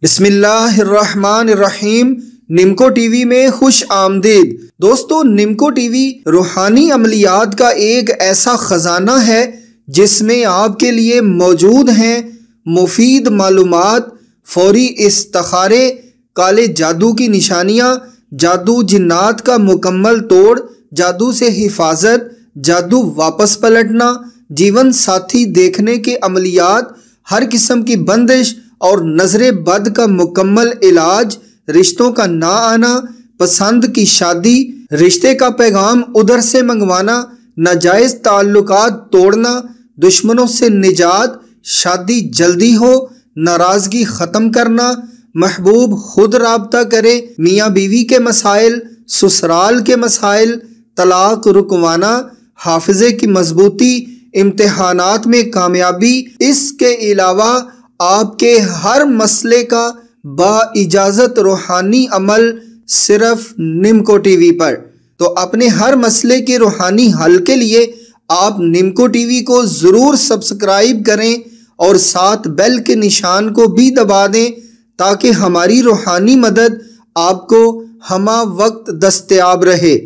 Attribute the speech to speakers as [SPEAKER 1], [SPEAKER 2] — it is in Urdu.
[SPEAKER 1] بسم اللہ الرحمن الرحیم۔ نمکو ٹی وی میں خوش آمدید۔ دوستو، نمکو ٹی وی روحانی عملیات کا ایک ایسا خزانہ ہے جس میں آپ کے لیے موجود ہیں مفید معلومات، فوری استخارے، کالے جادو کی نشانیاں، جادو جنات کا مکمل توڑ، جادو سے حفاظت، جادو واپس پلٹنا، جیون ساتھی دیکھنے کے عملیات، ہر قسم کی بندش اور نظر بد کا مکمل علاج، رشتوں کا نہ آنا، پسند کی شادی، رشتے کا پیغام ادھر سے منگوانا، ناجائز تعلقات توڑنا، دشمنوں سے نجات، شادی جلدی ہو، ناراضگی ختم کرنا، محبوب خود رابطہ کرے، میاں بیوی کے مسائل، سسرال کے مسائل، طلاق رکوانا، حافظے کی مضبوطی، امتحانات میں کامیابی، اس کے علاوہ آپ کے ہر مسئلے کا با اجازت روحانی عمل صرف نمکو ٹی وی پر۔ تو اپنے ہر مسئلے کے روحانی حل کے لیے آپ نمکو ٹی وی کو ضرور سبسکرائب کریں اور ساتھ بیل کے نشان کو بھی دبا دیں تاکہ ہماری روحانی مدد آپ کو ہمہ وقت دستیاب رہے۔